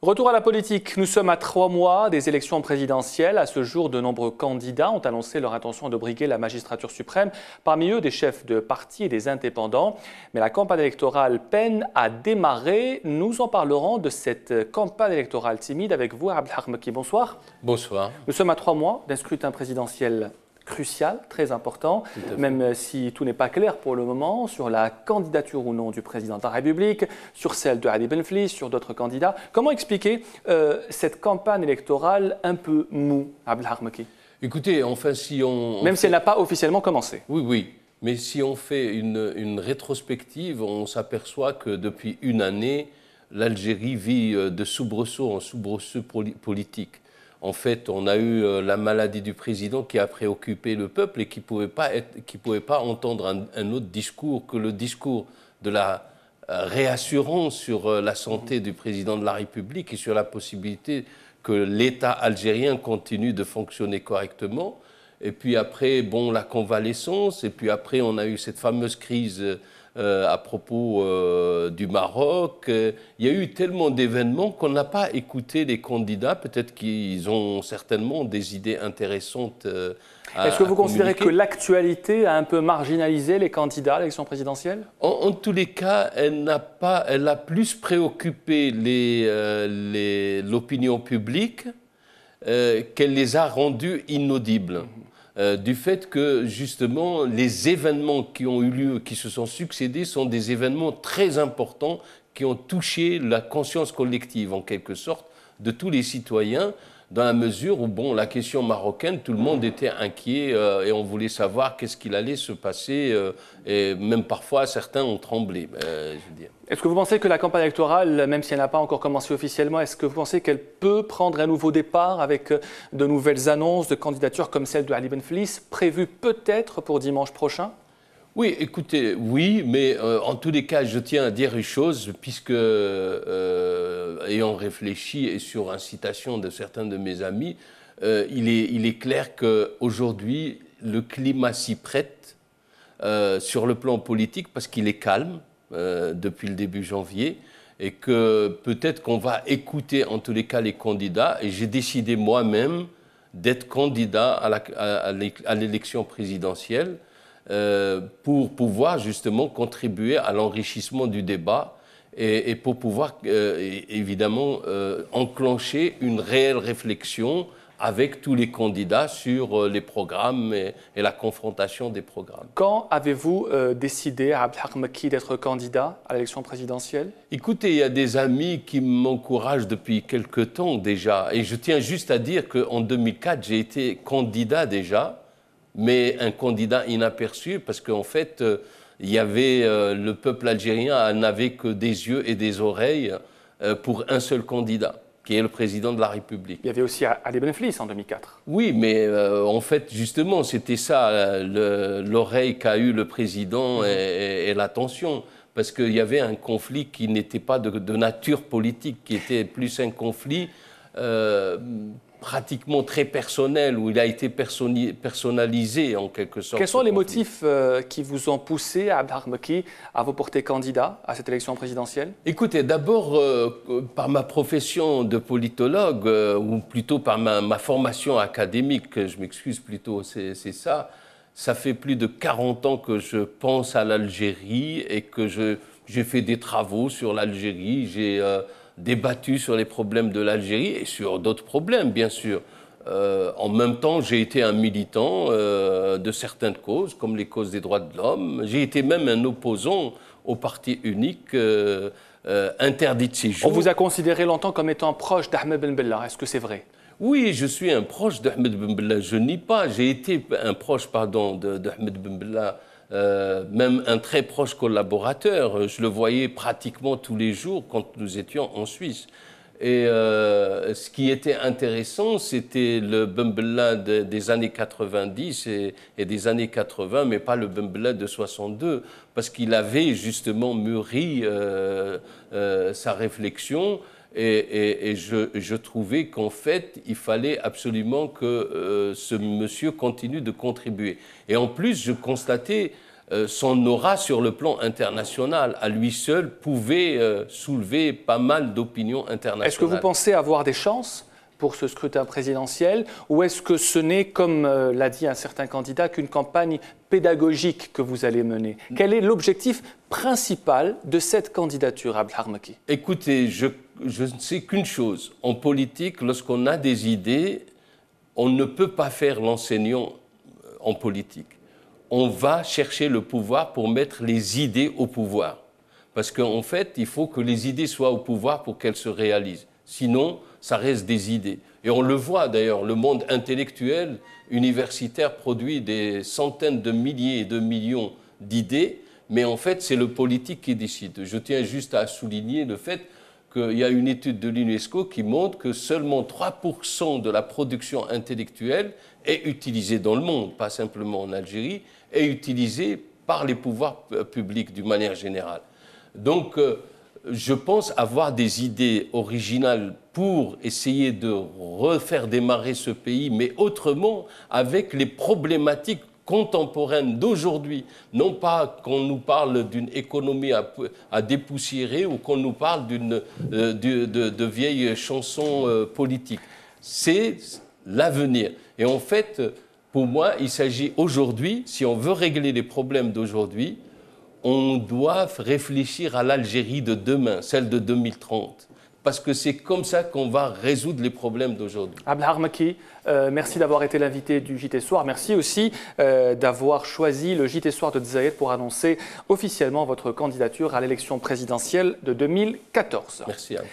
Retour à la politique. Nous sommes à 3 mois des élections présidentielles. À ce jour, de nombreux candidats ont annoncé leur intention de briguer la magistrature suprême, parmi eux des chefs de parti et des indépendants. Mais la campagne électorale peine à démarrer. Nous en parlerons de cette campagne électorale timide avec vous, Abdelhak Mekki. Bonsoir. Bonsoir. Nous sommes à 3 mois d'un scrutin présidentiel crucial, très important, même si tout n'est pas clair pour le moment sur la candidature ou non du président de la République, sur celle de Ali Benflis, sur d'autres candidats. Comment expliquer cette campagne électorale un peu mou, Abdelhak Mekki? Écoutez, enfin, si on... Même si elle n'a pas officiellement commencé. Oui, mais si on fait une rétrospective, on s'aperçoit que depuis une année, l'Algérie vit de soubresauts en soubresauts politiques. En fait, on a eu la maladie du président qui a préoccupé le peuple et qui ne pouvait pas entendre un autre discours que le discours de la réassurance sur la santé du président de la République et sur la possibilité que l'État algérien continue de fonctionner correctement. Et puis après, bon, la convalescence, et puis après, on a eu cette fameuse crise à propos du Maroc. Il y a eu tellement d'événements qu'on n'a pas écouté les candidats. Peut-être qu'ils ont certainement des idées intéressantes Est-ce que vous considérez que l'actualité a un peu marginalisé les candidats à l'élection présidentielle? En tous les cas, elle a plus préoccupé l'opinion publique qu'elle les a rendus inaudibles. Du fait que, justement, les événements qui ont eu lieu, qui se sont succédés, sont des événements très importants qui ont touché la conscience collective, en quelque sorte, de tous les citoyens, dans la mesure où, bon, la question marocaine, tout le monde était inquiet et on voulait savoir qu'est-ce qu'il allait se passer, et même parfois, certains ont tremblé, je veux dire. Est-ce que vous pensez que la campagne électorale, même si elle n'a pas encore commencé officiellement, est-ce que vous pensez qu'elle peut prendre un nouveau départ avec de nouvelles annonces de candidatures comme celle de Ali Benflis, prévues peut-être pour dimanche prochain? Oui, écoutez, oui, mais en tous les cas, je tiens à dire une chose, puisque, ayant réfléchi et sur incitation de certains de mes amis, il est clair qu'aujourd'hui, le climat s'y prête sur le plan politique parce qu'il est calme depuis le début janvier et que peut-être qu'on va écouter en tous les cas les candidats. Et j'ai décidé moi-même d'être candidat à l'élection présidentielle. Pour pouvoir justement contribuer à l'enrichissement du débat et pour pouvoir évidemment enclencher une réelle réflexion avec tous les candidats sur les programmes et la confrontation des programmes. Quand avez-vous décidé, Abdelhak Mekki, d'être candidat à l'élection présidentielle? Écoutez, il y a des amis qui m'encouragent depuis quelque temps déjà et je tiens juste à dire qu'en 2004, j'ai été candidat déjà, mais un candidat inaperçu parce qu'en fait, il y avait, le peuple algérien n'avait que des yeux et des oreilles pour un seul candidat, qui est le président de la République. Il y avait aussi Ali Benflis en 2004. Oui, mais en fait, justement, c'était ça, l'oreille qu'a eu le président et l'attention, parce qu'il y avait un conflit qui n'était pas de nature politique, qui était plus un conflit pratiquement très personnel, où il a été personnalisé en quelque sorte. Quels sont les motifs qui vous ont poussé, Abdelhak Mekki, à vous porter candidat à cette élection présidentielle? Écoutez, d'abord, par ma profession de politologue, ou plutôt par ma formation académique, je m'excuse plutôt, c'est ça. Ça fait plus de 40 ans que je pense à l'Algérie et que j'ai fait des travaux sur l'Algérie. J'ai débattu sur les problèmes de l'Algérie et sur d'autres problèmes, bien sûr. En même temps, j'ai été un militant de certaines causes, comme les causes des droits de l'homme. J'ai été même un opposant au parti unique interdit de séjour. On vous a considéré longtemps comme étant proche d'Ahmed Ben Bella. Est-ce que c'est vrai? Oui, je suis un proche d'Ahmed Ben Bella. Je nie pas. J'ai été un proche, pardon, d'Ahmed Ben Bella. Même un très proche collaborateur. Je le voyais pratiquement tous les jours quand nous étions en Suisse. Et ce qui était intéressant, c'était le Ben Bella des années 90 et des années 80, mais pas le Ben Bella de 62, parce qu'il avait justement mûri sa réflexion. Et je trouvais qu'en fait, il fallait absolument que ce monsieur continue de contribuer. Et en plus, je constatais son aura sur le plan international, à lui seul, pouvait soulever pas mal d'opinions internationales. Est-ce que vous pensez avoir des chances pour ce scrutin présidentiel, ou est-ce que ce n'est, comme l'a dit un certain candidat, qu'une campagne pédagogique que vous allez mener? Quel est l'objectif principal de cette candidature, Abdelhar Maki? Écoutez, je ne sais qu'une chose. En politique, lorsqu'on a des idées, on ne peut pas faire l'enseignant en politique. On va chercher le pouvoir pour mettre les idées au pouvoir. Parce qu'en fait, il faut que les idées soient au pouvoir pour qu'elles se réalisent. Sinon, ça reste des idées. Et on le voit d'ailleurs, le monde intellectuel, universitaire produit des centaines de milliers et de millions d'idées, mais en fait, c'est le politique qui décide. Je tiens juste à souligner le fait qu'il y a une étude de l'UNESCO qui montre que seulement 3% de la production intellectuelle est utilisée dans le monde, pas simplement en Algérie, est utilisée par les pouvoirs publics d'une manière générale. Donc, je pense avoir des idées originales pour essayer de refaire démarrer ce pays, mais autrement, avec les problématiques contemporaines d'aujourd'hui. Non pas qu'on nous parle d'une économie à dépoussiérer ou qu'on nous parle de vieilles chansons politiques. C'est l'avenir. Et en fait, pour moi, il s'agit aujourd'hui, si on veut régler les problèmes d'aujourd'hui, on doit réfléchir à l'Algérie de demain, celle de 2030. Parce que c'est comme ça qu'on va résoudre les problèmes d'aujourd'hui. Abdelhar Maki, merci d'avoir été l'invité du JT Soir. Merci aussi d'avoir choisi le JT Soir de Dzayed pour annoncer officiellement votre candidature à l'élection présidentielle de 2014. Merci à vous.